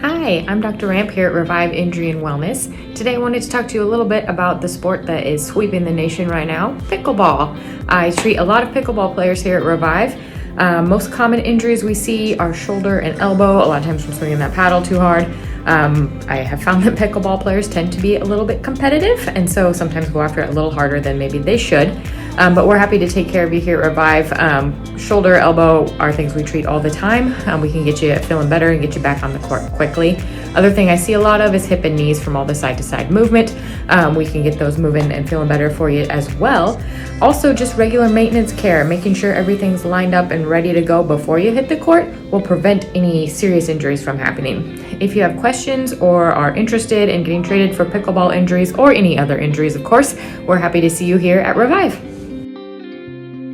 Hi, I'm Dr. Ramp here at Revive Injury and Wellness. Today I wanted to talk to you a little bit about the sport that is sweeping the nation right now, pickleball. I treat a lot of pickleball players here at Revive. Most common injuries we see are shoulder and elbow, a lot of times from swinging that paddle too hard. I have found that pickleball players tend to be a little bit competitive and so sometimes go after it a little harder than maybe they should. But we're happy to take care of you here at Revive. Shoulder, elbow are things we treat all the time. We can get you feeling better and get you back on the court quickly. Other thing I see a lot of is hip and knees from all the side to side movement. We can get those moving and feeling better for you as well. Also, just regular maintenance care, making sure everything's lined up and ready to go before you hit the court will prevent any serious injuries from happening. If you have questions or are interested in getting treated for pickleball injuries or any other injuries, of course, we're happy to see you here at Revive.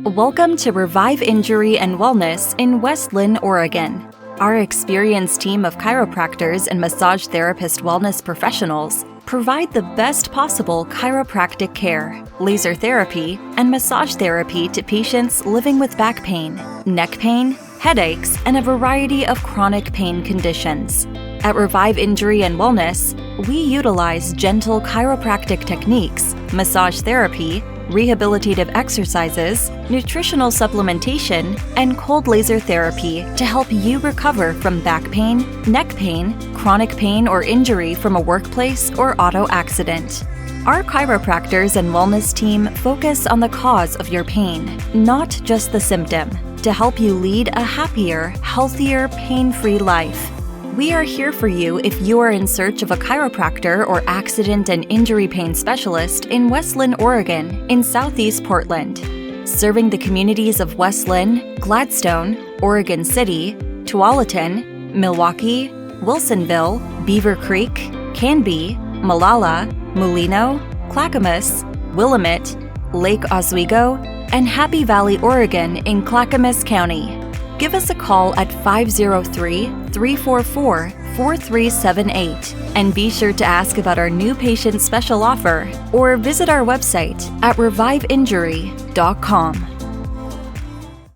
Welcome to Revive Injury and Wellness in West Linn, Oregon. Our experienced team of chiropractors and massage therapist wellness professionals provide the best possible chiropractic care, laser therapy, and massage therapy to patients living with back pain, neck pain, headaches, and a variety of chronic pain conditions. At Revive Injury and Wellness, we utilize gentle chiropractic techniques, massage therapy, rehabilitative exercises, nutritional supplementation, and cold laser therapy to help you recover from back pain, neck pain, chronic pain, or injury from a workplace or auto accident. Our chiropractors and wellness team focus on the cause of your pain, not just the symptom, to help you lead a happier, healthier, pain-free life. We are here for you if you are in search of a chiropractor or accident and injury pain specialist in West Linn, Oregon, in Southeast Portland. Serving the communities of West Linn, Gladstone, Oregon City, Tualatin, Milwaukie, Wilsonville, Beavercreek, Canby, Molalla, Mulino, Clackamas, Willamette, Lake Oswego, and Happy Valley, Oregon in Clackamas County. Give us a call at 503-344-4378 and be sure to ask about our new patient special offer or visit our website at reviveinjury.com.